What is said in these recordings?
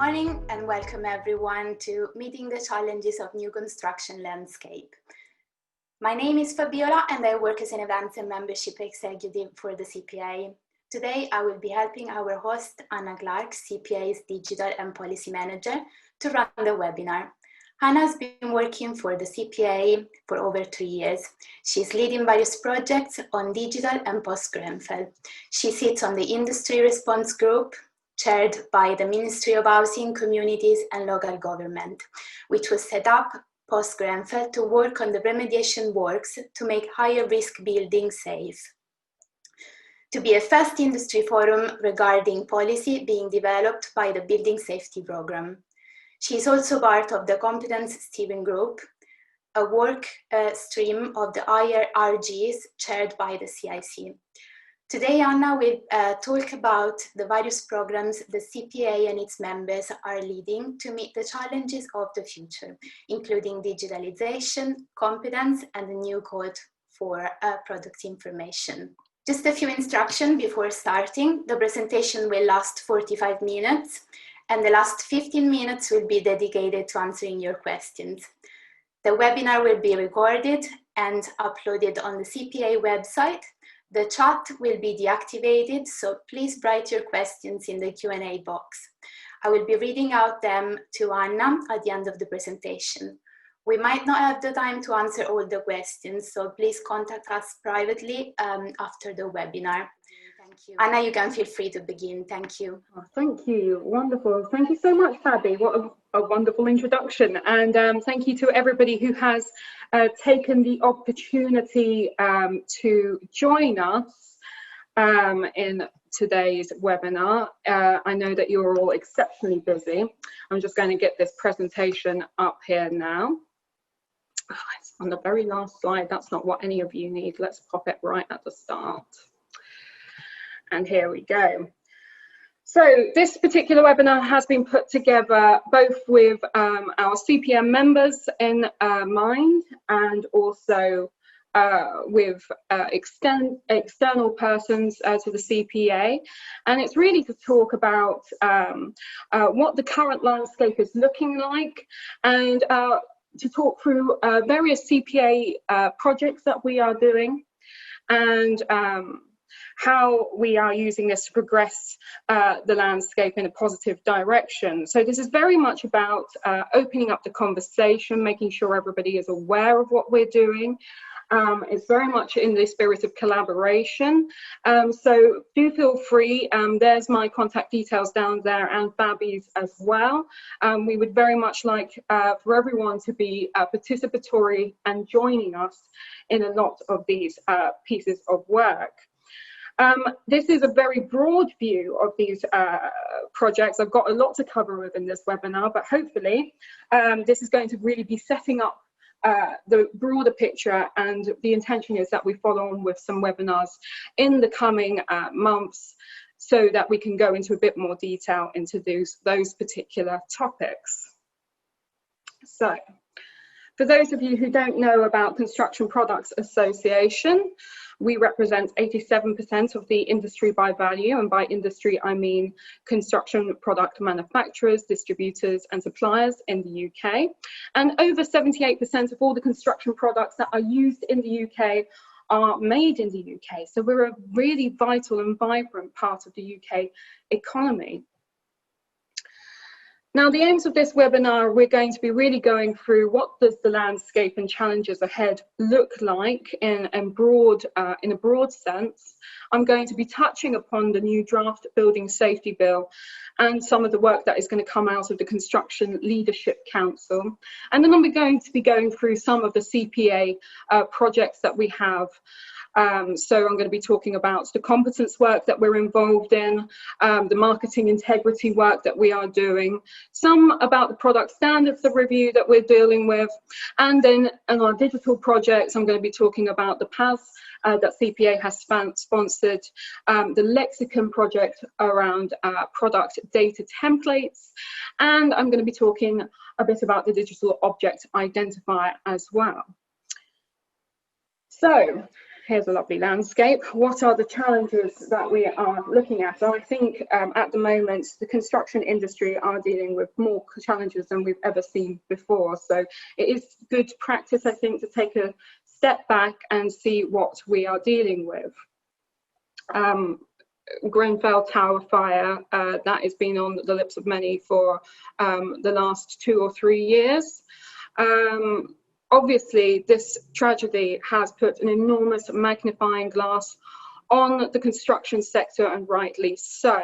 morning and welcome everyone to Meeting the Challenges of New Construction Landscape. My name is Fabiola and I work as an Events and Membership Executive for the CPA. Today I will be helping our host Anna Clark, CPA's Digital and Policy Manager, to run the webinar. Hannah has been working for the CPA for over 3 years. She's leading various projects on digital and post-Grenfell. She sits on the Industry Response Group, chaired by the Ministry of Housing, Communities and Local Government, which was set up post-Grenfell to work on the remediation works to make higher risk buildings safe. To be a first industry forum regarding policy being developed by the Building Safety Programme. She is also part of the Competence Steering Group, a work stream of the IRGs chaired by the CIC. Today, Anna will talk about the various programs the CPA and its members are leading to meet the challenges of the future, including digitalization, competence, and the new code for product information. Just a few instructions before starting. The presentation will last 45 minutes, and the last 15 minutes will be dedicated to answering your questions. The webinar will be recorded and uploaded on the CPA website. The chat will be deactivated, so please write your questions in the Q&A box. I will be reading out them to Anna at the end of the presentation. We might not have the time to answer all the questions, so please contact us privately after the webinar. Thank you. Anna, you can feel free to begin. Thank you. Oh, thank you. Wonderful. Thank you so much, Fabi. What a wonderful introduction. And thank you to everybody who has taken the opportunity to join us in today's webinar. I know that you're all exceptionally busy. I'm just going to get this presentation up here now. Oh, it's on the very last slide. That's not what any of you need. Let's pop it right at the start. And here we go. So this particular webinar has been put together both with our CPM members in mind and also with external persons to the CPA. And it's really to talk about what the current landscape is looking like and to talk through various CPA projects that we are doing and how we are using this to progress the landscape in a positive direction. So this is very much about opening up the conversation, making sure everybody is aware of what we're doing. It's very much in the spirit of collaboration. So do feel free, there's my contact details down there and Fabi's as well. We would very much like for everyone to be participatory and joining us in a lot of these pieces of work. This is a very broad view of these projects. I've got a lot to cover within this webinar, but hopefully this is going to really be setting up the broader picture, and the intention is that we follow on with some webinars in the coming months so that we can go into a bit more detail into those particular topics. So, for those of you who don't know about Construction Products Association, we represent 87% of the industry by value, and by industry I mean construction product manufacturers, distributors and suppliers in the UK. And over 78% of all the construction products that are used in the UK are made in the UK. So we're a really vital and vibrant part of the UK economy. Now, the aims of this webinar, we're going to be really going through what does the landscape and challenges ahead look like in a broad sense. I'm going to be touching upon the new draft Building Safety Bill and some of the work that is going to come out of the Construction Leadership Council. And then I'm going to be going through some of the CPA projects that we have. So I'm going to be talking about the competence work that we're involved in, the marketing integrity work that we are doing, some about the product standards of review that we're dealing with, and then in our digital projects, I'm going to be talking about the PAS that CPA has sponsored, the Lexicon project around product data templates, and I'm going to be talking a bit about the digital object identifier as well. So Here's a lovely landscape. What are the challenges that we are looking at? And I think at the moment, the construction industry are dealing with more challenges than we've ever seen before. So it is good practice, I think, to take a step back and see what we are dealing with. Grenfell Tower fire, that has been on the lips of many for the last 2 or 3 years. Obviously, this tragedy has put an enormous magnifying glass on the construction sector, and rightly so.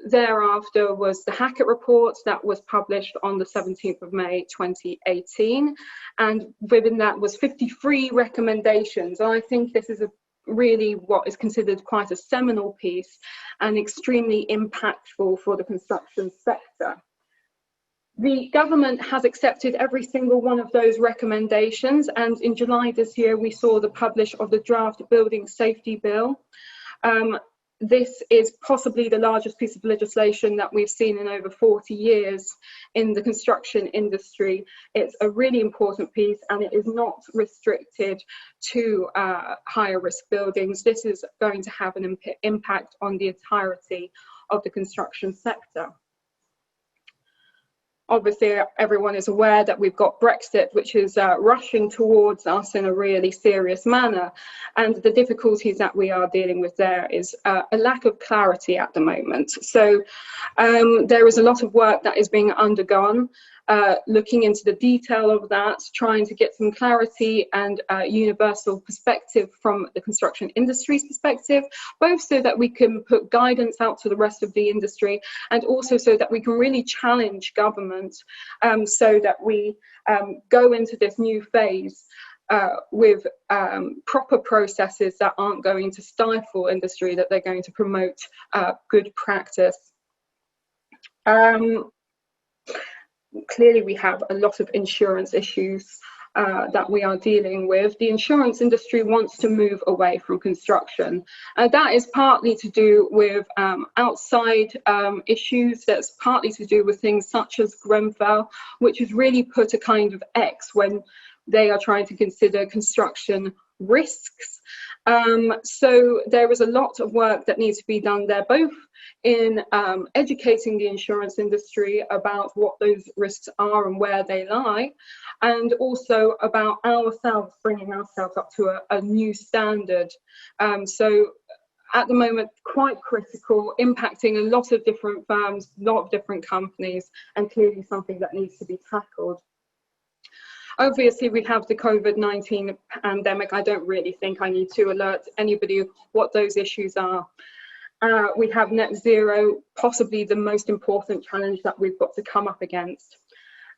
Thereafter was the Hackett report that was published on the 17th of May 2018, and within that was 53 recommendations. And I think this is really what is considered quite a seminal piece and extremely impactful for the construction sector. The government has accepted every single one of those recommendations, and in July this year we saw the publish of the draft Building Safety Bill. This is possibly the largest piece of legislation that we've seen in over 40 years in the construction industry. It's a really important piece, and it is not restricted to higher risk buildings. This is going to have an impact on the entirety of the construction sector. Obviously, everyone is aware that we've got Brexit, which is rushing towards us in a really serious manner. And the difficulties that we are dealing with there is a lack of clarity at the moment. So there is a lot of work that is being undergone, looking into the detail of that, trying to get some clarity and universal perspective from the construction industry's perspective, both so that we can put guidance out to the rest of the industry, and also so that we can really challenge government so that we go into this new phase with proper processes that aren't going to stifle industry, that they're going to promote good practice. Clearly, we have a lot of insurance issues that we are dealing with. The insurance industry wants to move away from construction. That is partly to do with outside issues. That's partly to do with things such as Grenfell, which has really put a kind of X when they are trying to consider construction risks. So there is a lot of work that needs to be done there, both in educating the insurance industry about what those risks are and where they lie, and also about ourselves, bringing ourselves up to a new standard. So at the moment, quite critical, impacting a lot of different firms, a lot of different companies, and clearly something that needs to be tackled. Obviously, we have the COVID-19 pandemic. I don't really think I need to alert anybody what those issues are. We have net zero, possibly the most important challenge that we've got to come up against.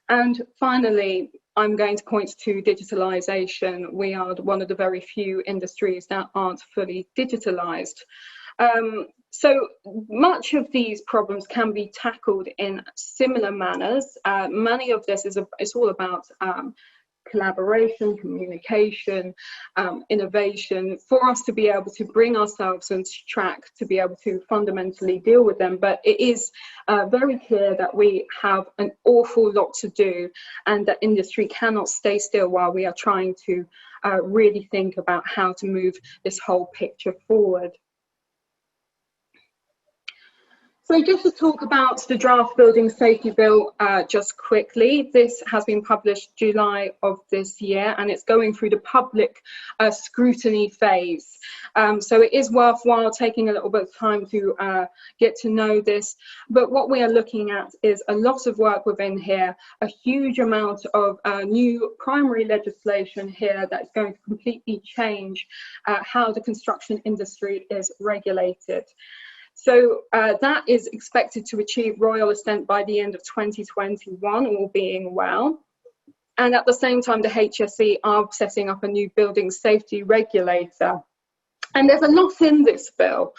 And finally, I'm going to point to digitalisation. We are one of the very few industries that aren't fully digitalised. So much of these problems can be tackled in similar manners. Many of this is all about collaboration, communication, innovation, for us to be able to bring ourselves on track to be able to fundamentally deal with them. But it is very clear that we have an awful lot to do, and that industry cannot stay still while we are trying to really think about how to move this whole picture forward. So just to talk about the draft Building Safety Bill just quickly, this has been published July of this year, and it's going through the public scrutiny phase. So it is worthwhile taking a little bit of time to get to know this. But what we are looking at is a lot of work within here, a huge amount of new primary legislation here that's going to completely change how the construction industry is regulated. So that is expected to achieve royal assent by the end of 2021, all being well. And at the same time, the HSE are setting up a new building safety regulator. And there's a lot in this bill.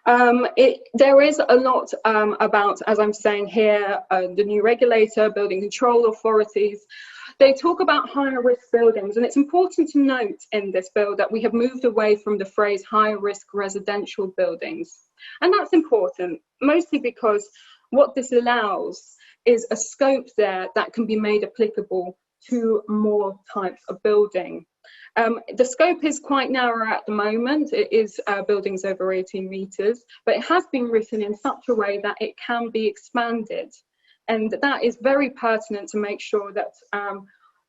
There is a lot about, as I'm saying here, the new regulator, building control authorities. They talk about higher risk buildings, and it's important to note in this bill that we have moved away from the phrase high risk residential buildings. And that's important, mostly because what this allows is a scope there that can be made applicable to more types of building. The scope is quite narrow at the moment. It is buildings over 18 metres, but it has been written in such a way that it can be expanded. And that is very pertinent to make sure that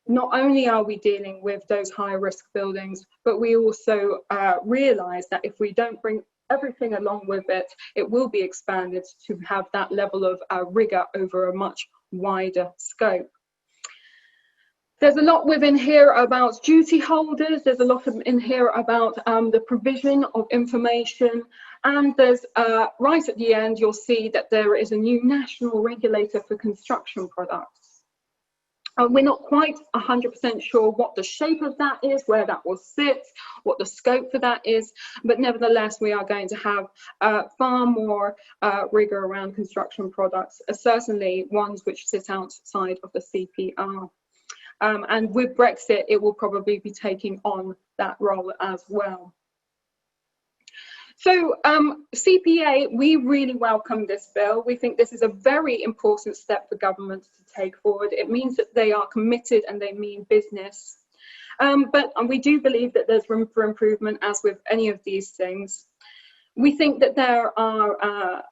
not only are we dealing with those high risk buildings, but we also realise that if we don't bring everything along with it, it will be expanded to have that level of rigour over a much wider scope. There's a lot within here about duty holders. There's a lot in here about the provision of information. And there's right at the end, you'll see that there is a new national regulator for construction products. We're not quite 100% sure what the shape of that is, where that will sit, what the scope for that is, but nevertheless, we are going to have far more rigour around construction products, certainly ones which sit outside of the CPR. And with Brexit, it will probably be taking on that role as well. So CPA, we really welcome this bill. We think this is a very important step for governments to take forward. It means that they are committed and they mean business. But we do believe that there's room for improvement, as with any of these things. We think that there are,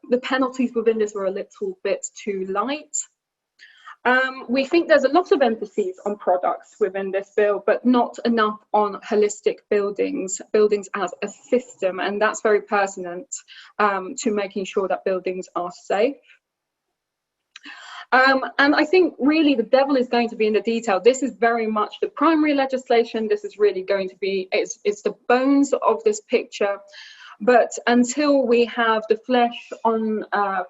the penalties within this are a little bit too light. We think there's a lot of emphasis on products within this bill, but not enough on holistic buildings as a system, and that's very pertinent to making sure that buildings are safe. And I think really the devil is going to be in the detail. This is very much the primary legislation. This is really going to be, it's the bones of this picture. But until we have the flesh on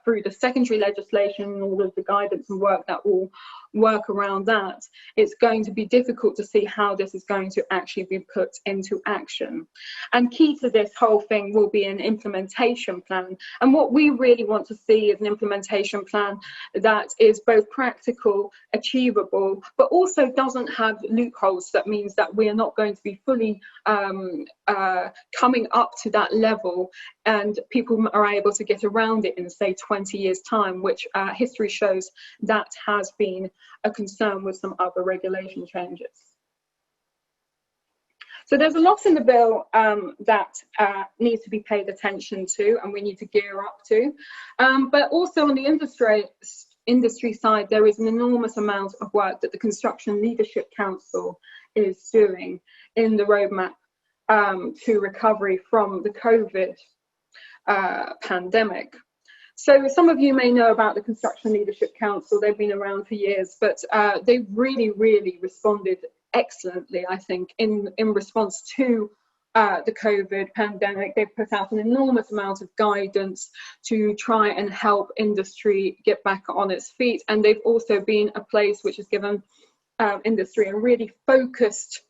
through the secondary legislation and all of the guidance and work that will work around that, it's going to be difficult to see how this is going to actually be put into action. And key to this whole thing will be an implementation plan. And what we really want to see is an implementation plan that is both practical, achievable, but also doesn't have loopholes. That means that we are not going to be fully coming up to that level and people are able to get around it in, say, 20 years' time, which history shows that has been a concern with some other regulation changes. So there's a lot in the bill that needs to be paid attention to and we need to gear up to. But also on the industry side, there is an enormous amount of work that the Construction Leadership Council is doing in the roadmap to recovery from the COVID pandemic. So some of you may know about the Construction Leadership Council. They've been around for years, but they really responded excellently, I think, in response to the COVID pandemic. They've put out an enormous amount of guidance to try and help industry get back on its feet. And they've also been a place which has given industry a really focused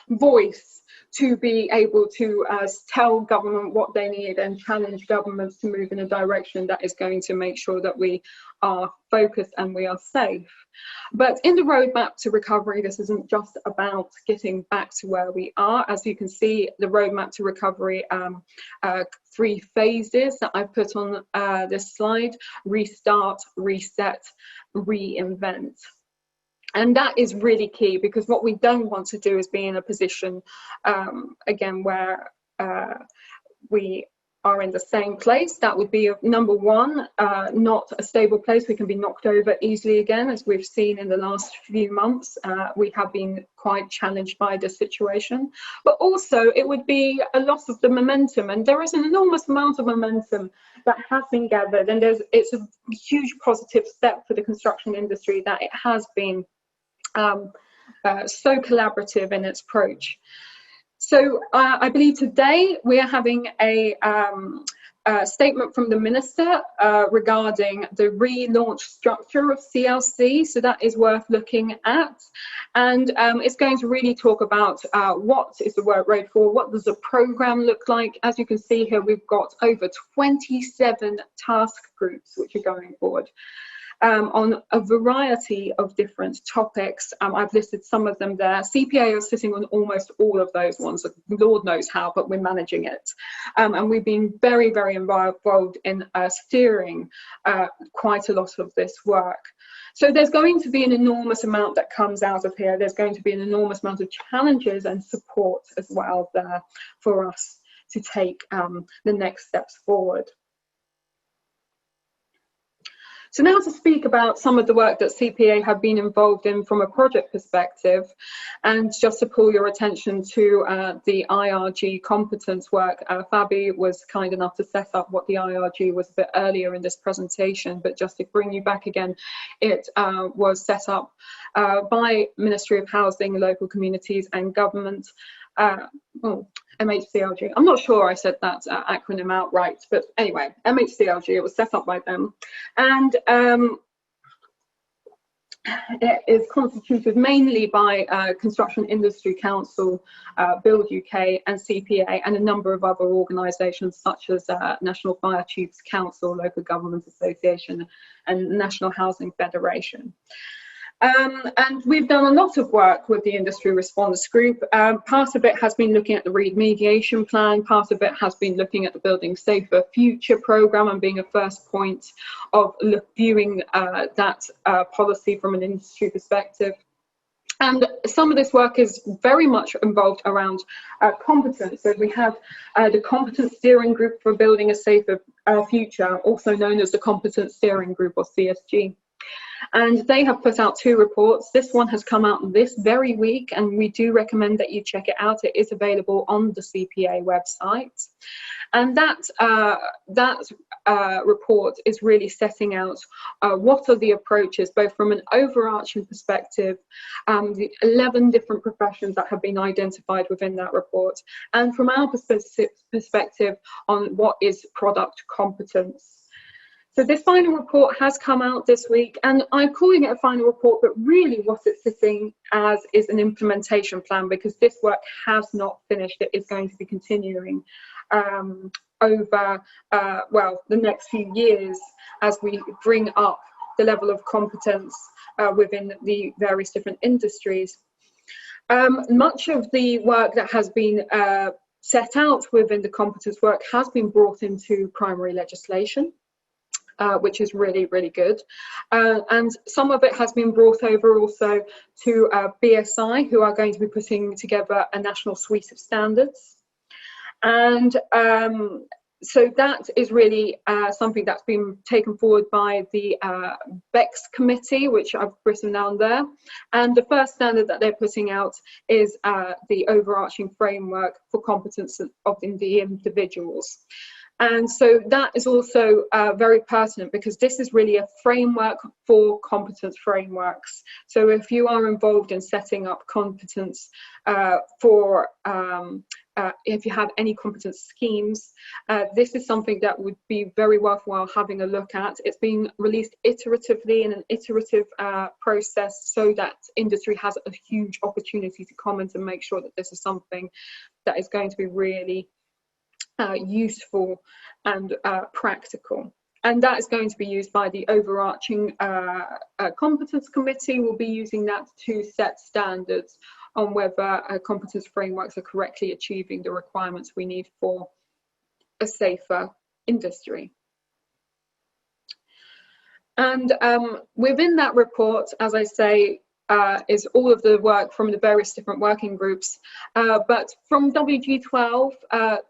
voice to be able to tell government what they need and challenge governments to move in a direction that is going to make sure that we are focused and we are safe. But in the roadmap to recovery, this isn't just about getting back to where we are. As you can see, the roadmap to recovery, 3 phases that I put on this slide: restart, reset, reinvent. And that is really key, because what we don't want to do is be in a position, again, where we are in the same place. That would be, number one, not a stable place. We can be knocked over easily again, as we've seen in the last few months. We have been quite challenged by this situation. But also, it would be a loss of the momentum. And there is an enormous amount of momentum that has been gathered. And it's a huge positive step for the construction industry that it has been so collaborative in its approach. So I believe today we are having a statement from the Minister regarding the relaunch structure of CLC, so that is worth looking at. And it's going to really talk about what is the road forward, what does the programme look like. As you can see here, we've got over 27 task groups which are going forward. On a variety of different topics. I've listed some of them there. CPA is sitting on almost all of those ones. Lord knows how, but we're managing it. And we've been very involved in steering quite a lot of this work. So there's going to be an enormous amount that comes out of here. There's going to be an enormous amount of challenges and support as well there for us to take the next steps forward. So now to speak about some of the work that CPA have been involved in from a project perspective, and just to pull your attention to the IRG competence work. Fabi was kind enough to set up what the IRG was a bit earlier in this presentation, but just to bring you back again, it was set up by Ministry of Housing, Local Communities and Government. MHCLG. I'm not sure I said that acronym out right, but anyway, MHCLG, it was set up by them. And it is constituted mainly by Construction Industry Council, Build UK and CPA, and a number of other organisations such as National Fire Chiefs Council, Local Government Association and National Housing Federation. And we've done a lot of work with the industry response group. Part of it has been looking at the remediation plan, part of it has been looking at the Building Safer Future programme and being a first point of viewing that policy from an industry perspective. And some of this work is very much involved around competence. So we have the Competence Steering Group for Building a Safer Future, also known as the Competence Steering Group, or CSG. And they have put out 2 reports. This one has come out this very week, and we do recommend that you check it out. It is available on the CPA website. And that report is really setting out what are the approaches, both from an overarching perspective, the 11 different professions that have been identified within that report, and from our perspective on what is product competence. So this final report has come out this week, and I'm calling it a final report, but really what it's sitting as is an implementation plan, because this work has not finished. It is going to be continuing over, well, the next few years as we bring up the level of competence within the various different industries. Much of the work that has been set out within the competence work has been brought into primary legislation. Which is really, really good. And some of it has been brought over also to BSI, who are going to be putting together a national suite of standards. And so that is really something that's been taken forward by the BEX committee, which I've written down there. And the first standard that they're putting out is the overarching framework for competence of the individuals. And so that is also very pertinent, because this is really a framework for competence frameworks. So if you are involved in setting up competence if you have any competence schemes, this is something that would be very worthwhile having a look at. It's being released iteratively in an iterative process, so that industry has a huge opportunity to comment and make sure that this is something that is going to be really useful and practical. And that is going to be used by the overarching competence committee. We'll be using that to set standards on whether competence frameworks are correctly achieving the requirements we need for a safer industry. And within that report, as I say, is all of the work from the various different working groups. But from WG12,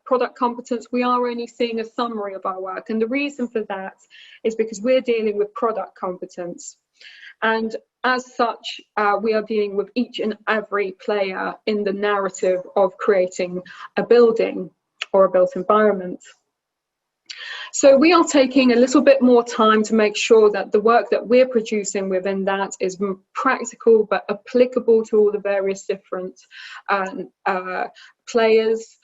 product competence, we are only seeing a summary of our work. And the reason for that is because we're dealing with product competence. And as such, we are dealing with each and every player in the narrative of creating a building or a built environment. So we are taking a little bit more time to make sure that the work that we're producing within that is practical but applicable to all the various different players,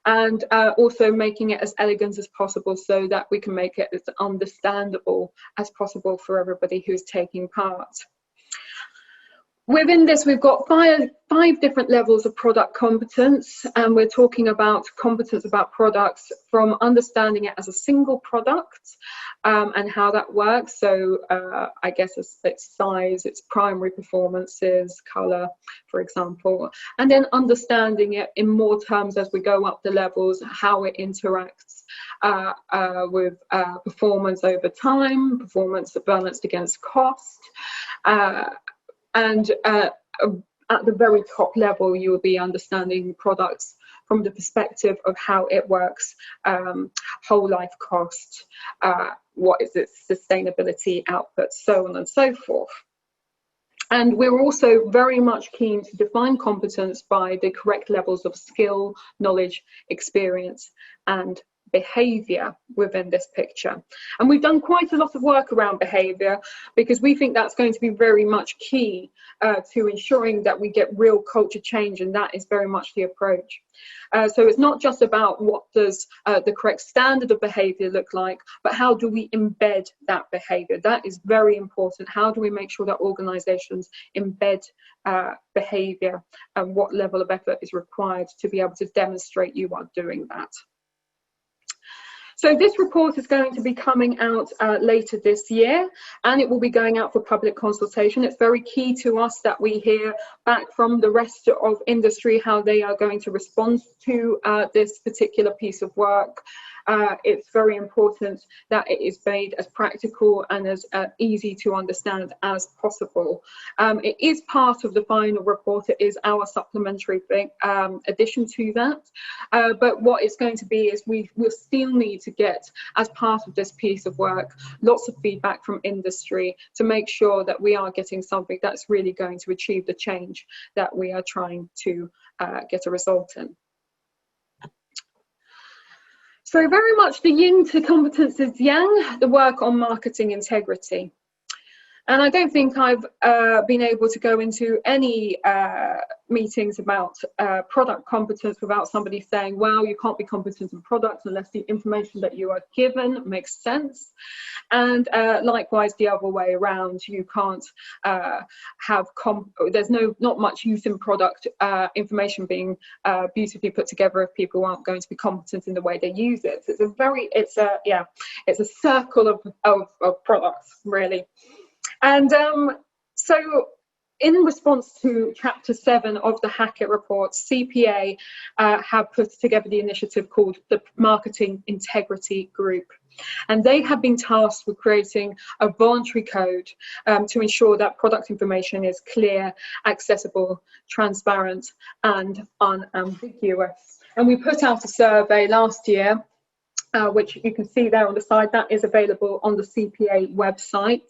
and also making it as elegant as possible so that we can make it as understandable as possible for everybody who's taking part. Within this, we've got five different levels of product competence, and we're talking about competence about products from understanding it as a single product and how that works. So I guess its size, its primary performances, color, for example, and then understanding it in more terms as we go up the levels, how it interacts with performance over time, performance balanced against cost. And at the very top level, you will be understanding products from the perspective of how it works, whole life cost, what is its sustainability output, so on and so forth. And we're also very much keen to define competence by the correct levels of skill, knowledge, experience, and behavior within this picture. And we've done quite a lot of work around behavior because we think that's going to be very much key to ensuring that we get real culture change, and that is very much the approach. So it's not just about what does the correct standard of behavior look like, but how do we embed that behavior? That is very important. How do we make sure that organizations embed behavior, and what level of effort is required to be able to demonstrate you are doing that? So this report is going to be coming out later this year, and it will be going out for public consultation. It's very key to us that we hear back from the rest of industry how they are going to respond to this particular piece of work. It's very important that it is made as practical and as easy to understand as possible. It is part of the final report. It is our supplementary addition to that. But what it's going to be is we'll still need to get, as part of this piece of work, lots of feedback from industry to make sure that we are getting something that's really going to achieve the change that we are trying to get a result in. So very much the yin to competence is yang, the work on marketing integrity. And I don't think I've been able to go into any meetings about product competence without somebody saying, well, you can't be competent in products unless the information that you are given makes sense. And likewise, the other way around, you can't have, there's not much use in product information being beautifully put together if people aren't going to be competent in the way they use it. So it's a circle of products, really. And so in response to Chapter 7 of the Hackett Report, CPA have put together the initiative called the Marketing Integrity Group. And they have been tasked with creating a voluntary code to ensure that product information is clear, accessible, transparent, and unambiguous. And we put out a survey last year, which you can see there on the side. That is available on the CPA website.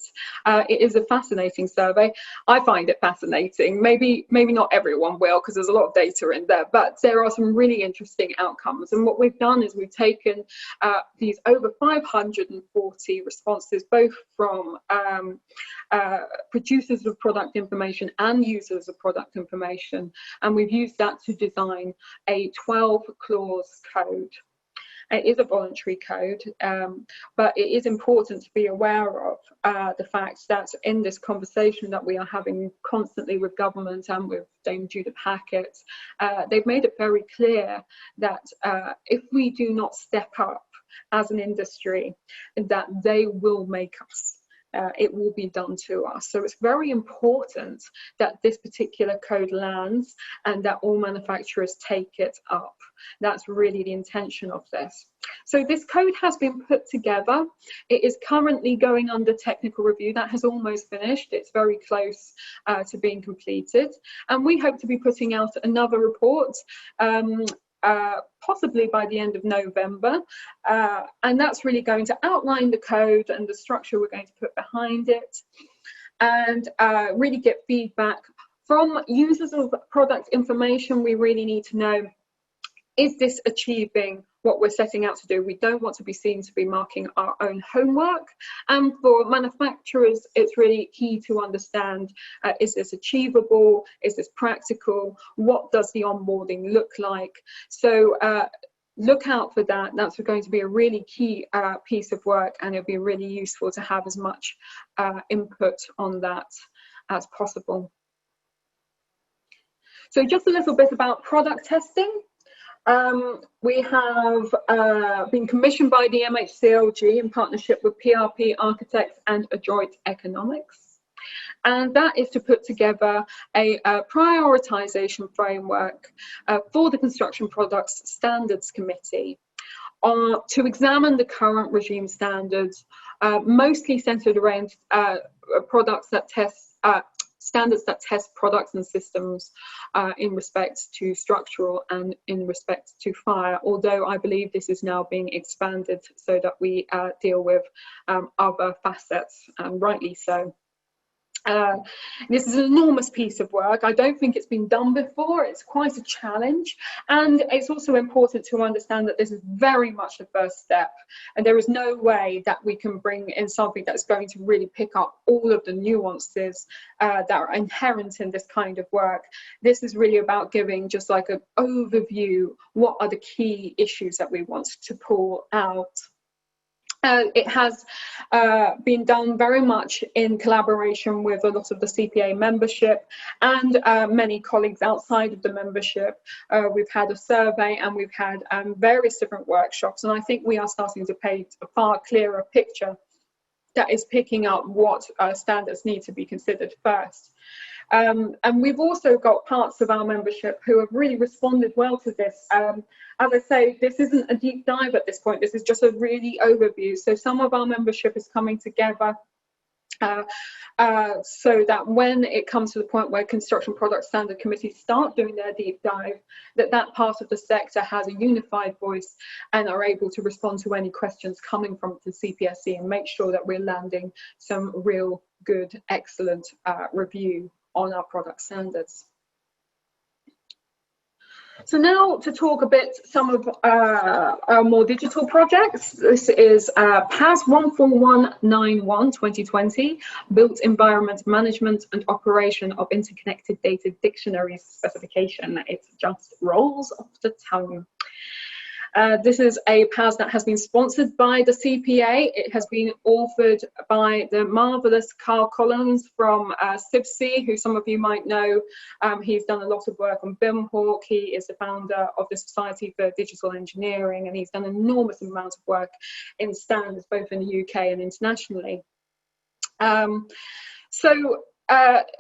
It is a fascinating survey. I find it fascinating. Maybe not everyone will, because there's a lot of data in there, but there are some really interesting outcomes. And what we've done is we've taken these over 540 responses, both from producers of product information and users of product information, and we've used that to design a 12-clause code. It is a voluntary code, but it is important to be aware of the fact that in this conversation that we are having constantly with government and with Dame Judith Hackett, they've made it very clear that if we do not step up as an industry, that they will make us. It will be done to us. So it's very important that this particular code lands and that all manufacturers take it up. That's really the intention of this. So this code has been put together. It is currently going under technical review. That has almost finished. It's very close to being completed. And we hope to be putting out another report possibly by the end of November, and that's really going to outline the code and the structure we're going to put behind it, and really get feedback from users of product information. We really need to know, is this achieving what we're setting out to do? We don't want to be seen to be marking our own homework. And for manufacturers, it's really key to understand, is this achievable? Is this practical? What does the onboarding look like? So look out for that. That's going to be a really key piece of work, and it'll be really useful to have as much input on that as possible. So just a little bit about product testing. We have been commissioned by the MHCLG in partnership with PRP Architects and Adroit Economics. And that is to put together a prioritization framework for the Construction Products Standards Committee to examine the current regime standards, mostly centered around products that test standards that test products and systems in respect to structural and in respect to fire, although I believe this is now being expanded so that we deal with other facets, and rightly so. This is an enormous piece of work. I don't think it's been done before. It's quite a challenge, and it's also important to understand that this is very much the first step, and there is no way that we can bring in something that's going to really pick up all of the nuances that are inherent in this kind of work. This is really about giving just like an overview, what are the key issues that we want to pull out. It has been done very much in collaboration with a lot of the CPA membership and many colleagues outside of the membership. We've had a survey and we've had various different workshops, and I think we are starting to paint a far clearer picture that is picking up what standards need to be considered first. And we've also got parts of our membership who have really responded well to this. As I say, this isn't a deep dive at this point, this is just a really overview. So some of our membership is coming together so that when it comes to the point where Construction Product Standard Committees start doing their deep dive, that part of the sector has a unified voice and are able to respond to any questions coming from the CPSC and make sure that we're landing some real good, excellent review on our product standards. So now to talk a bit some of our more digital projects. This is PAS 14191 2020, Built Environment Management and Operation of Interconnected Data Dictionaries specification. It just rolls off the tongue. This is a PAS that has been sponsored by the CPA. It has been authored by the marvellous Carl Collins from CIBC, who some of you might know. He's done a lot of work on BIMHawk. He is the founder of the Society for Digital Engineering, and he's done an enormous amount of work in standards, both in the UK and internationally.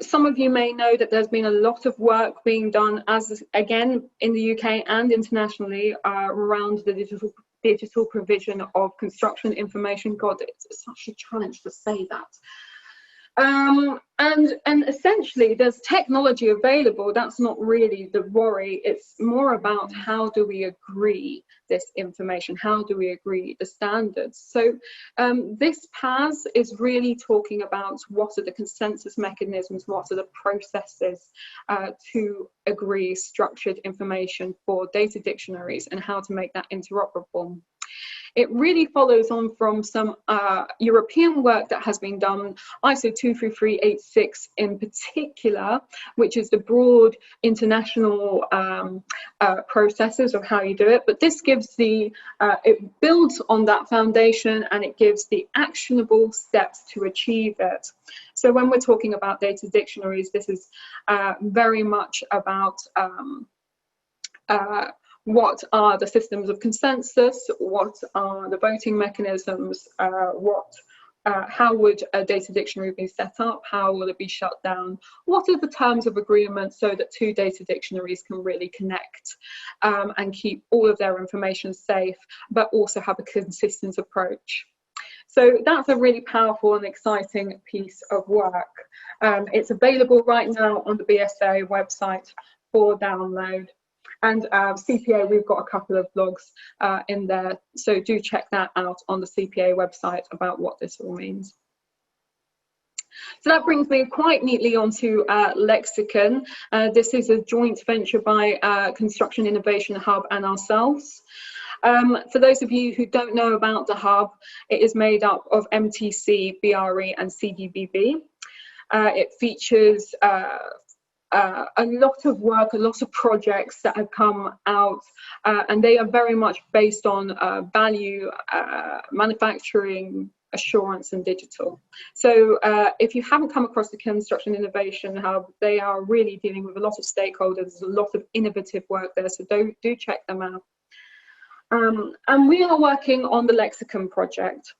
Some of you may know that there's been a lot of work being done, as again in the UK and internationally, around the digital provision of construction information. God, it's such a challenge to say that. And essentially there's technology available. That's not really the worry. It's more about how do we agree this information, how do we agree the standards. So this PAS is really talking about what are the consensus mechanisms, what are the processes to agree structured information for data dictionaries and how to make that interoperable. It really follows on from some European work that has been done, ISO 23386 in particular, which is the broad international processes of how you do it. But this gives it builds on that foundation and it gives the actionable steps to achieve it. So when we're talking about data dictionaries, this is very much about what are the systems of consensus, what are the voting mechanisms, how would a data dictionary be set up, how will it be shut down, what are the terms of agreement so that two data dictionaries can really connect and keep all of their information safe, but also have a consistent approach. So that's a really powerful and exciting piece of work. It's available right now on the BSA website for download. And CPA, we've got a couple of blogs in there, so do check that out on the CPA website about what this all means. So that brings me quite neatly onto Lexicon. This is a joint venture by Construction Innovation Hub and ourselves. For those of you who don't know about the hub, it is made up of MTC, BRE and CDBB. It features a lot of work, a lot of projects that have come out, and they are very much based on value manufacturing, assurance and digital. So if you haven't come across the Construction Innovation Hub, they are really dealing with a lot of stakeholders. There's a lot of innovative work there, so do check them out. And we are working on the Lexicon project.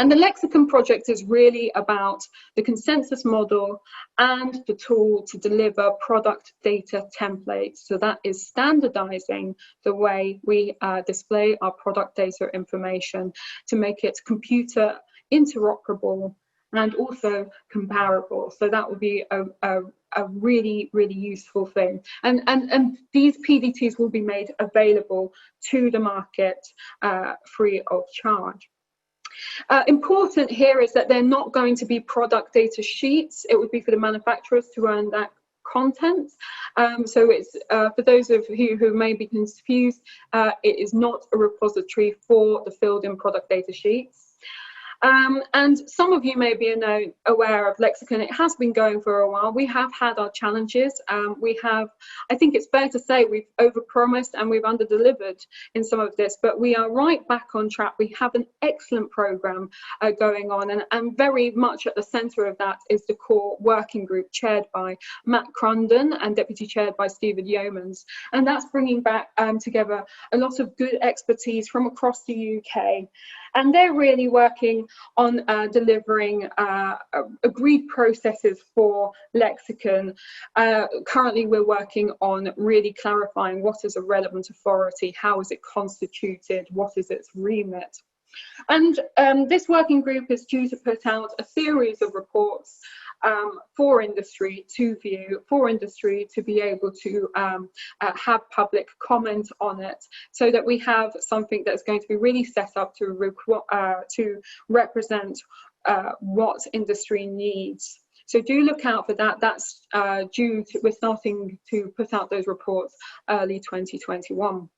And the Lexicon project is really about the consensus model and the tool to deliver product data templates. So that is standardizing the way we display our product data information to make it computer interoperable and also comparable. So that would be a really, really useful thing. And these PDTs will be made available to the market free of charge. Important here is that they're not going to be product data sheets. It would be for the manufacturers to earn that content. So it's for those of you who may be confused, it is not a repository for the filled in product data sheets. And some of you may be aware of Lexicon. It has been going for a while. We have had our challenges. I think it's fair to say we've overpromised and we've underdelivered in some of this, but we are right back on track. We have an excellent program going on, and very much at the center of that is the core working group chaired by Matt Crunden and deputy chaired by Stephen Yeomans. And that's bringing back together a lot of good expertise from across the UK. And they're really working on delivering agreed processes for Lexicon. Currently, we're working on really clarifying what is a relevant authority, how is it constituted, what is its remit. And this working group is due to put out a series of reports for industry to view, for industry to be able to have public comment on it, so that we have something that's going to be really set up to represent what industry needs. So do look out for that. That's we're starting to put out those reports early 2021.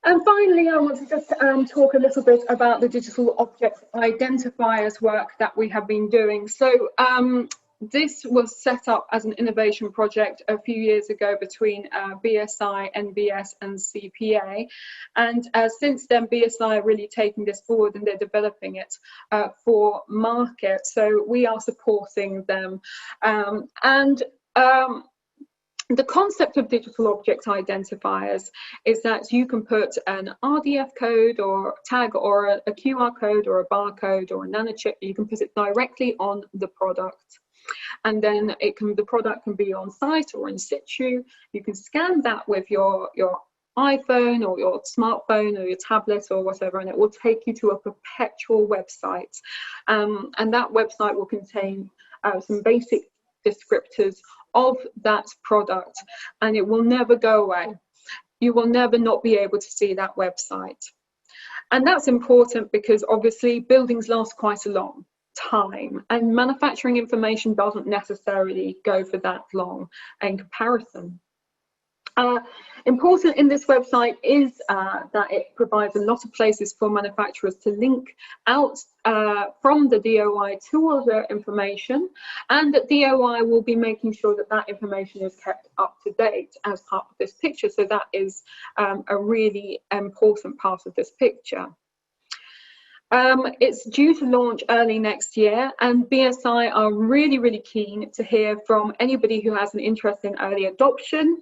And finally, I want to just talk a little bit about the digital object identifiers work that we have been doing. So this was set up as an innovation project a few years ago between BSI, NBS and CPA. And since then, BSI are really taking this forward and they're developing it for market. So we are supporting them. The concept of digital object identifiers is that you can put an RDF code or tag or a QR code or a barcode or a nanochip. You can put it directly on the product, and then the product can be on site or in situ. You can scan that with your iPhone or your smartphone or your tablet or whatever, and it will take you to a perpetual website, and that website will contain some basic descriptors of that product, and it will never go away. You will never not be able to see that website. And that's important because obviously buildings last quite a long time, and manufacturing information doesn't necessarily go for that long in comparison. Important in this website is that it provides a lot of places for manufacturers to link out from the DOI to all their information, and that DOI will be making sure that that information is kept up to date as part of this picture. So that is a really important part of this picture. It's due to launch early next year, and BSI are really, really keen to hear from anybody who has an interest in early adoption,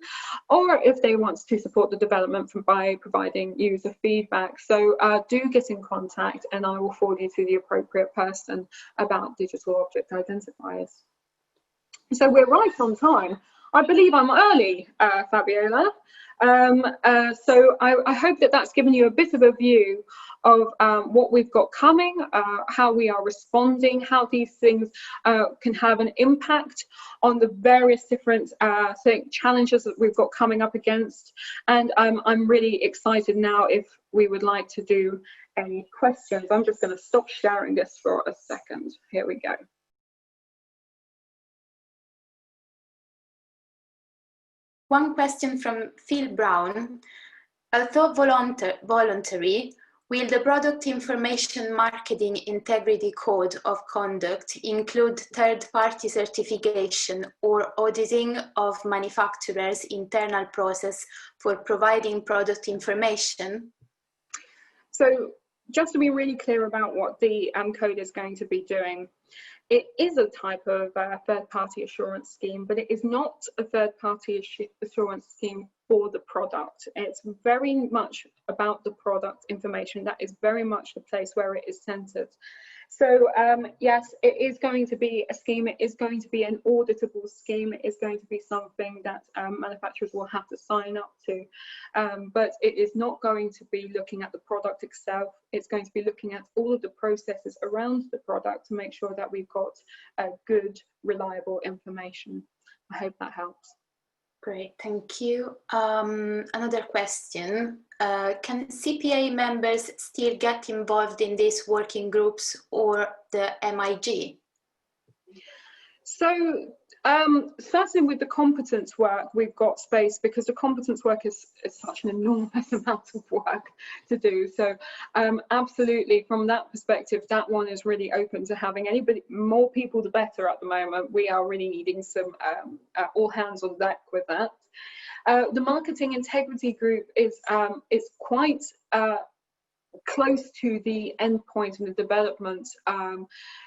or if they want to support the development by providing user feedback. So do get in contact and I will forward you to the appropriate person about digital object identifiers. So we're right on time. I believe I'm early, Fabiola. So I hope that that's given you a bit of a view of what we've got coming, how we are responding, how these things can have an impact on the various different challenges that we've got coming up against. And I'm really excited now if we would like to do any questions. I'm just going to stop sharing this for a second. Here we go. One question from Phil Brown. Although voluntary, will the product information marketing integrity code of conduct include third-party certification or auditing of manufacturers' internal process for providing product information? So just to be really clear about what the code is going to be doing, it is a type of third-party assurance scheme, but it is not a third-party assurance scheme for the product. It's very much about the product information. That is very much the place where it is centered. So yes, it is going to be a scheme. It is going to be an auditable scheme. It is going to be something that manufacturers will have to sign up to. But it is not going to be looking at the product itself. It's going to be looking at all of the processes around the product to make sure that we've got good, reliable information. I hope that helps. Great, thank you. Another question. Can CPA members still get involved in these working groups or the MIG? So certainly with the competence work, we've got space because the competence work is such an enormous amount of work to do. So absolutely, from that perspective, that one is really open to having anybody, more people the better at the moment. We are really needing some all hands on deck with that. The marketing integrity group is quite close to the end point in the development,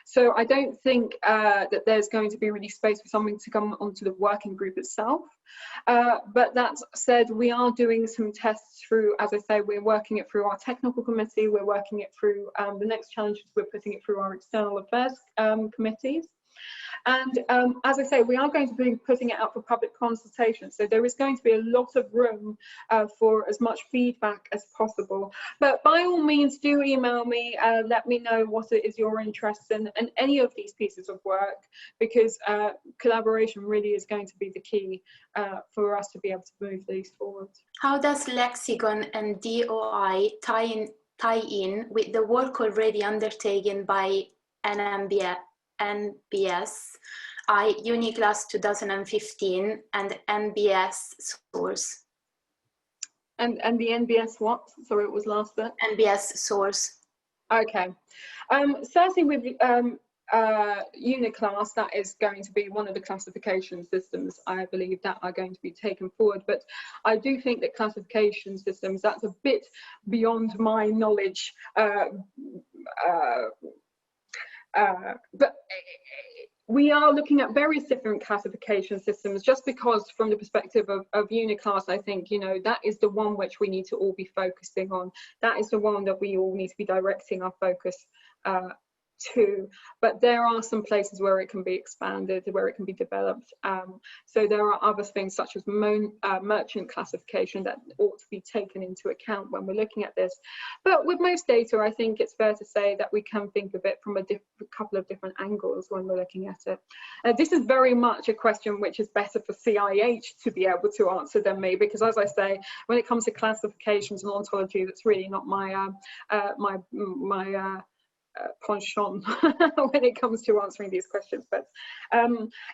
so I don't think that there's going to be really space for something to come onto the working group itself, but that said, we are doing some tests through, as I say, we're working it through our technical committee, we're working it through the next challenges, we're putting it through our external affairs committees. And as I say, we are going to be putting it out for public consultation. So there is going to be a lot of room for as much feedback as possible. But by all means, do email me, let me know what it is your interest in any of these pieces of work, because collaboration really is going to be the key for us to be able to move these forward. How does Lexicon and DOI tie in with the work already undertaken by NBS, Uniclass 2015 and NBS source? And the NBS what? Sorry, it was last bit. NBS source. Okay. Certainly with Uniclass, that is going to be one of the classification systems, I believe, that are going to be taken forward. But I do think that classification systems, that's a bit beyond my knowledge. But we are looking at various different classification systems, just because from the perspective of Uniclass, I think, you know, that is the one which we need to all be focusing on. That is the one that we all need to be directing our focus to. But there are some places where it can be expanded, where it can be developed. So there are other things such as merchant classification that ought to be taken into account when we're looking at this. But with most data, I think it's fair to say that we can think of it from a couple of different angles when we're looking at it. This is very much a question which is better for CIH to be able to answer than me, because as I say, when it comes to classifications and ontology, that's really not my penchant when it comes to answering these questions. But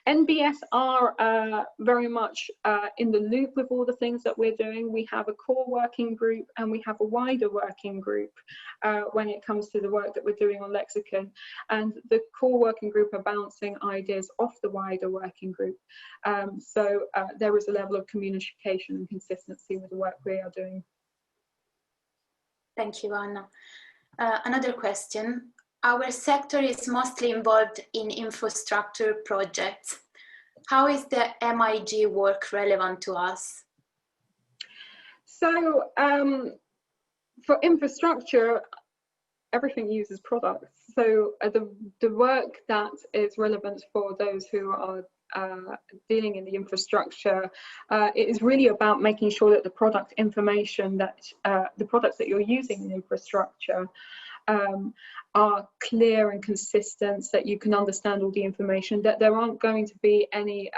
NBS are very much in the loop with all the things that we're doing. We have a core working group and we have a wider working group when it comes to the work that we're doing on Lexicon, and the core working group are bouncing ideas off the wider working group. So there is a level of communication and consistency with the work we are doing. Thank you, Anna. Another question. Our sector is mostly involved in infrastructure projects. How is the MIG work relevant to us? So for infrastructure, everything uses products. So the work that is relevant for those who are dealing in the infrastructure, it is really about making sure that the product information, that the products that you're using in infrastructure are clear and consistent, so that you can understand all the information, that there aren't going to be any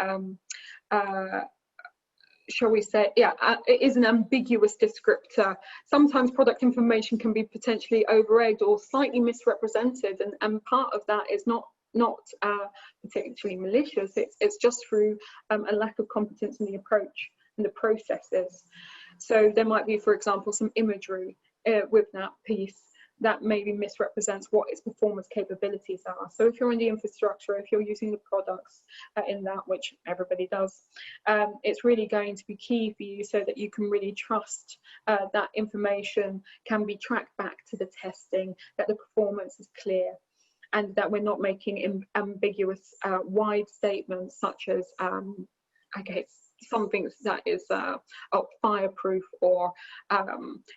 shall we say, it is an ambiguous descriptor. Sometimes product information can be potentially over-egged or slightly misrepresented, and part of that is not particularly malicious. It's just through a lack of competence in the approach and the processes. So there might be, for example, some imagery with that piece that maybe misrepresents what its performance capabilities are. So if you're in the infrastructure, if you're using the products in that, which everybody does, it's really going to be key for you so that you can really trust that information can be tracked back to the testing, that the performance is clear, and that we're not making ambiguous wide statements such as okay, something that is fireproof or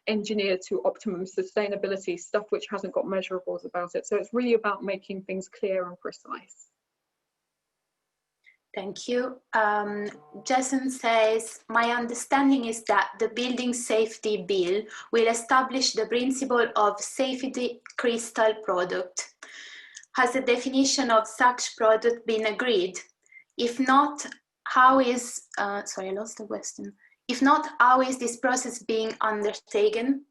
engineered to optimum sustainability, stuff which hasn't got measurables about it. So it's really about making things clear and precise. Thank you. Jason says, my understanding is that the Building Safety Bill will establish the principle of safety crystal product. Has the definition of such product been agreed? If not, how is, sorry, I lost the question. If not, how is this process being undertaken?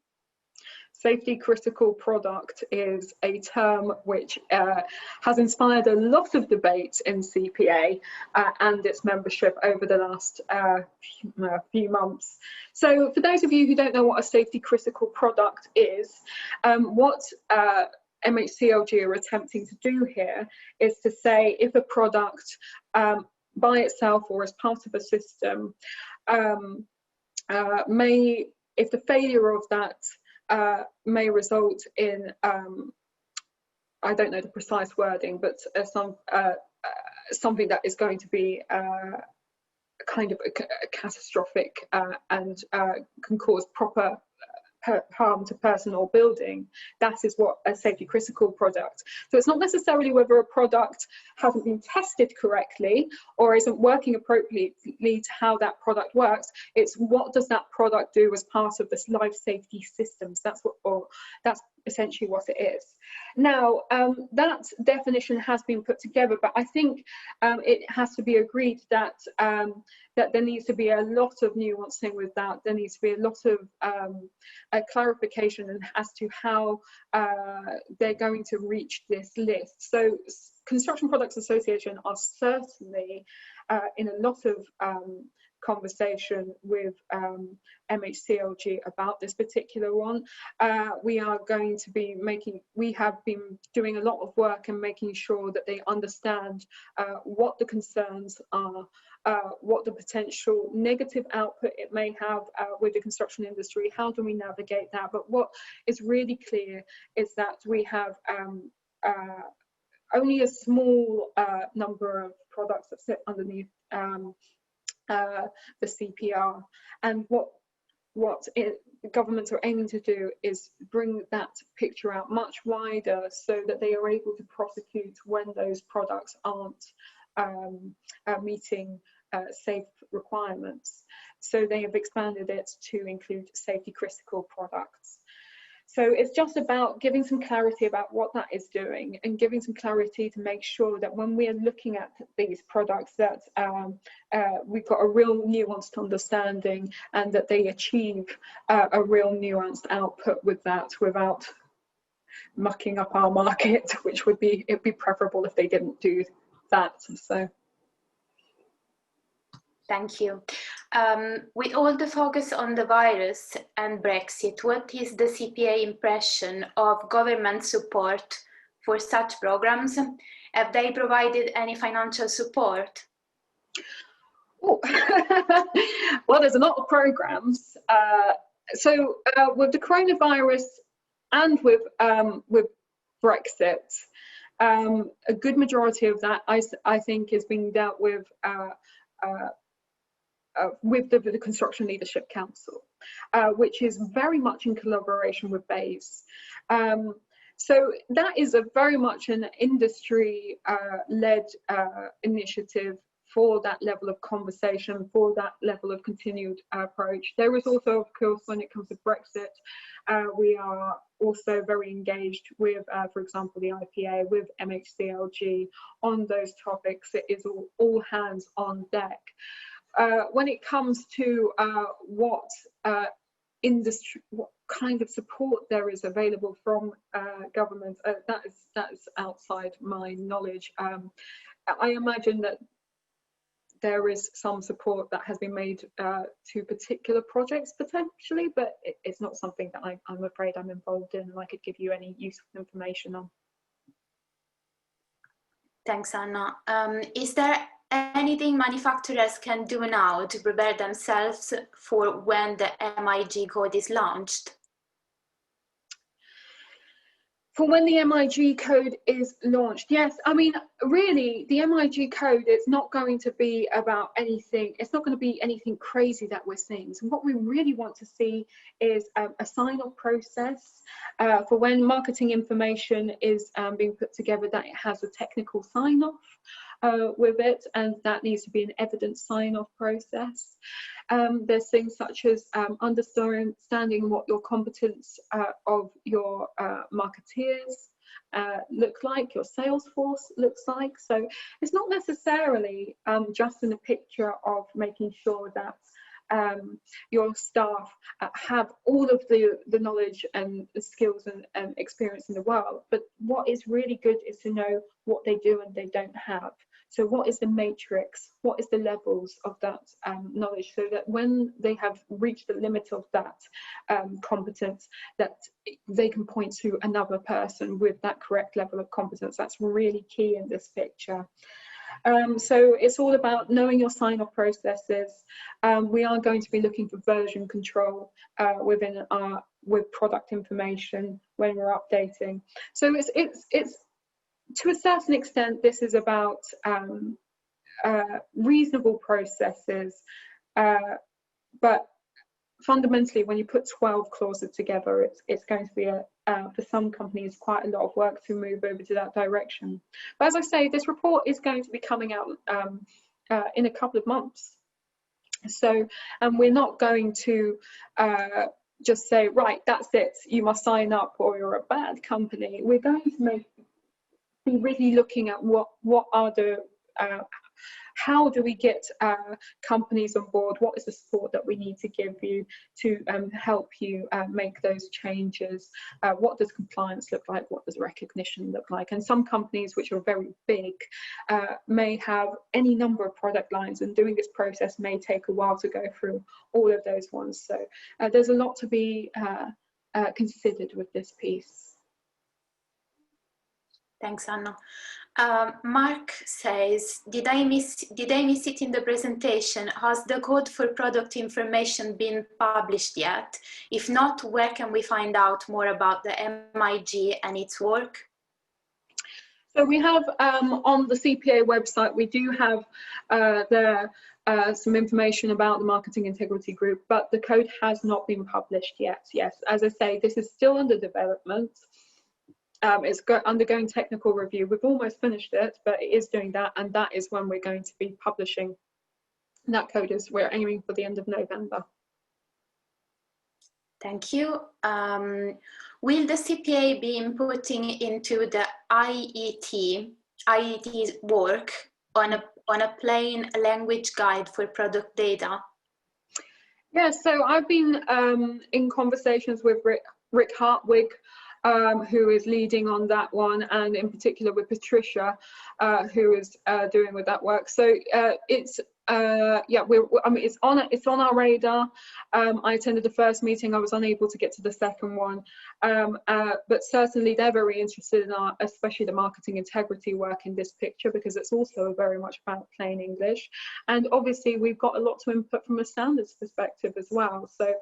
Safety critical product is a term which has inspired a lot of debate in CPA and its membership over the last few months. So for those of you who don't know what a safety critical product is, what MHCLG are attempting to do here is to say if a product by itself or as part of a system if the failure of that may result in, I don't know the precise wording, but something that is going to be kind of a catastrophic and can cause proper harm to person or building, that is what a safety critical product. So it's not necessarily whether a product hasn't been tested correctly or isn't working appropriately to how that product works. It's what does that product do as part of this life safety systems. That's essentially what it is. Now, that definition has been put together, but I think it has to be agreed that that there needs to be a lot of nuancing with that. There needs to be a lot of clarification as to how they're going to reach this list. So Construction Products Association are certainly in a lot of conversation with MHCLG about this particular one. We have been doing a lot of work and making sure that they understand what the concerns are, what the potential negative output it may have with the construction industry, how do we navigate that. But what is really clear is that we have only a small number of products that sit underneath the CPR, and what governments are aiming to do is bring that picture out much wider so that they are able to prosecute when those products aren't meeting safe requirements. So they have expanded it to include safety critical products. So it's just about giving some clarity about what that is doing and giving some clarity to make sure that when we are looking at these products that we've got a real nuanced understanding and that they achieve a real nuanced output with that without mucking up our market, which it'd be preferable if they didn't do that. So. Thank you. With all the focus on the virus and Brexit, what is the CPA impression of government support for such programs? Have they provided any financial support? Oh. Well, there's a lot of programs. So with the coronavirus and with Brexit, a good majority of that I think is being dealt with the Construction Leadership Council, which is very much in collaboration with BASE. So that is very much an industry-led initiative for that level of conversation, for that level of continued approach. There is also, of course, when it comes to Brexit, we are also very engaged with, for example, the IPA, with MHCLG on those topics. It is all hands on deck. When it comes to what kind of support there is available from government, that is outside my knowledge. I imagine that there is some support that has been made to particular projects potentially, but it's not something that I'm afraid I'm involved in and I could give you any useful information on. Thanks, Anna. Is there anything manufacturers can do now to prepare themselves for when the MIG code is launched? For when the MIG code is launched, yes. I mean, really, the MIG code is not going to be about anything. It's not going to be anything crazy that we're seeing. So what we really want to see is a sign-off process for when marketing information is being put together, that it has a technical sign-off with it, and that needs to be an evidence sign-off process. There's things such as understanding what your competence of your marketeers look like, your sales force looks like. So it's not necessarily just in a picture of making sure that your staff have all of the knowledge and the skills and experience in the world, but what is really good is to know what they do and they don't have. So what is the matrix, what is the levels of that knowledge, so that when they have reached the limit of that competence, that they can point to another person with that correct level of competence. That's really key in this picture. So it's all about knowing your sign-off processes. We are going to be looking for version control with product information when we're updating. So it's to a certain extent, this is about reasonable processes, but fundamentally, when you put 12 clauses together, it's going to be for some companies quite a lot of work to move over to that direction. But as I say, this report is going to be coming out in a couple of months. So, and we're not going to just say, right, that's it, you must sign up or you're a bad company. We're going to be really looking at what are the how do we get companies on board? What is the support that we need to give you to help you make those changes? What does compliance look like? What does recognition look like? And some companies which are very big may have any number of product lines, and doing this process may take a while to go through all of those ones. So there's a lot to be considered with this piece. Thanks, Anna. Mark says, did I miss it in the presentation? Has the code for product information been published yet? If not, where can we find out more about the MIG and its work? So we have on the CPA website, we do have some information about the Marketing Integrity Group, but the code has not been published yet. Yes, as I say, this is still under development. It's undergoing technical review. We've almost finished it, but it is doing that, and that is when we're going to be publishing that code. We're aiming for the end of November. Thank you. Will the CPA be inputting into the IET's work on a plain language guide for product data? Yes, so I've been in conversations with Rick Hartwig, who is leading on that one, and in particular with Patricia, who is doing with that work. So it's yeah, it's on our radar. I attended the first meeting. I was unable to get to the second one, but certainly they're very interested in especially the marketing integrity work in this picture, because it's also very much about plain English. And obviously we've got a lot to input from a standards perspective as well. So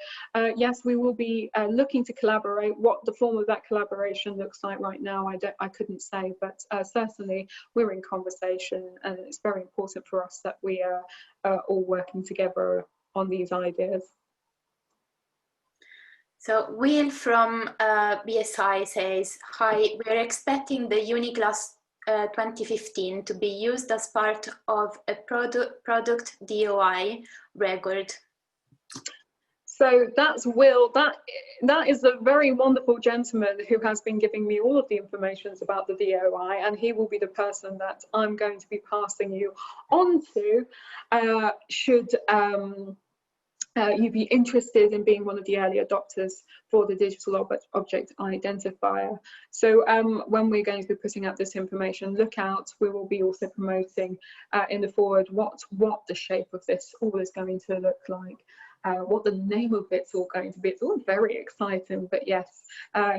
yes, we will be looking to collaborate. What the form of that collaboration looks like right now, I couldn't say, but certainly we're in conversation, and it's very important for us that we are all working together on these ideas. So Will from BSI says, hi, we're expecting the Uniclass 2015 to be used as part of a product DOI record. So that's Will. That is a very wonderful gentleman who has been giving me all of the information about the DOI, and he will be the person that I'm going to be passing you on to should you'd be interested in being one of the early adopters for the digital object identifier. So when we're going to be putting out this information, look out. We will be also promoting in the forward what the shape of this all is going to look like. What the name of it's all going to be. It's all very exciting, but yes,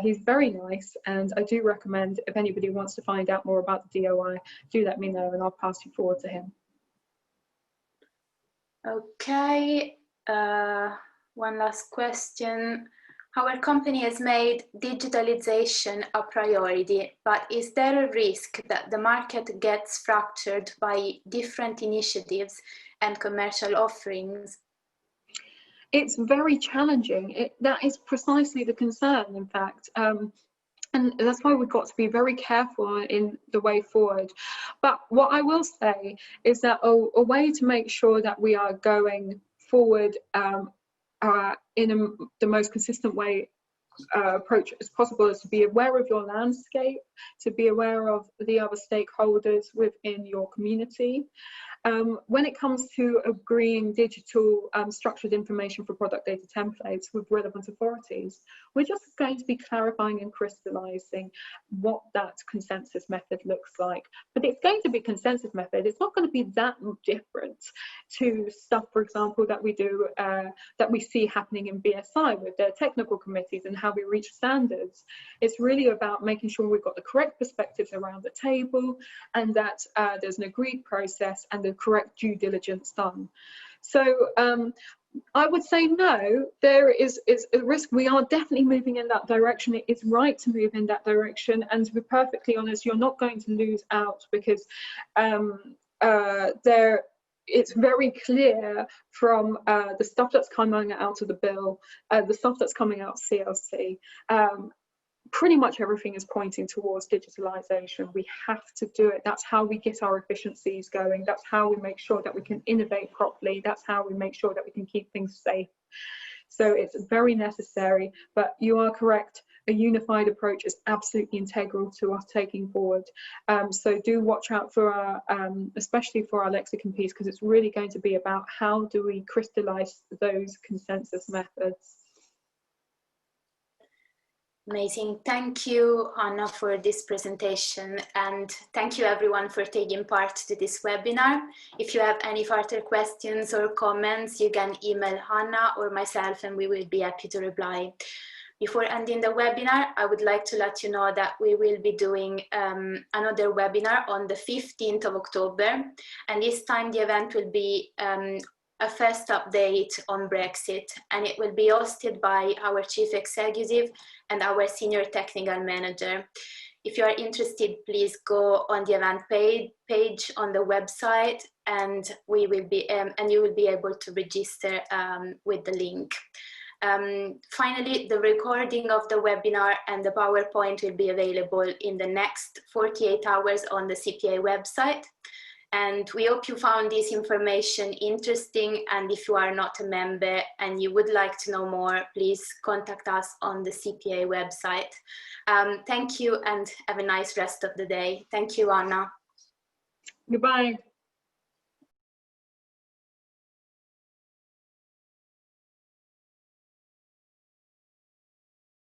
he's very nice, and I do recommend, if anybody wants to find out more about the DOI, do let me know and I'll pass you forward to him. Okay, one last question. Our company has made digitalization a priority, but is there a risk that the market gets fractured by different initiatives and commercial offerings? It's very challenging. That is precisely the concern, in fact. And that's why we've got to be very careful in the way forward. But what I will say is that a way to make sure that we are going forward in the most consistent way approach as possible is to be aware of your landscape, to be aware of the other stakeholders within your community. When it comes to agreeing digital structured information for product data templates with relevant authorities, we're just going to be clarifying and crystallizing what that consensus method looks like. But it's going to be consensus method. It's not going to be that different to stuff, for example, that we do, that we see happening in BSI with their technical committees and how we reach standards. It's really about making sure we've got the correct perspectives around the table, and that there's an agreed process and the correct due diligence done. So I would say no, there is a risk. We are definitely moving in that direction. It is right to move in that direction, and to be perfectly honest, you're not going to lose out, because it's very clear from the stuff that's coming out of the bill, the stuff that's coming out of CLC, pretty much everything is pointing towards digitalization. We have to do it. That's how we get our efficiencies going. That's how we make sure that we can innovate properly. That's how we make sure that we can keep things safe. So it's very necessary, but you are correct. A unified approach is absolutely integral to us taking forward. So do watch out for our, especially for our Lexicon piece, because it's really going to be about how do we crystallize those consensus methods. Amazing. Thank you, Anna, for this presentation, and thank you everyone for taking part to this webinar. If you have any further questions or comments, you can email Hannah or myself and we will be happy to reply. Before ending the webinar, I would like to let you know that we will be doing another webinar on the 15th of October, and this time the event will be a first update on Brexit, and it will be hosted by our Chief Executive and our Senior Technical Manager. If you are interested, please go on the event page on the website, and we will be and you will be able to register with the link. Finally, the recording of the webinar and the PowerPoint will be available in the next 48 hours on the CPA website. And we hope you found this information interesting, and if you are not a member and you would like to know more, please contact us on the CPA website. Thank you and have a nice rest of the day. Thank you, Anna. Goodbye.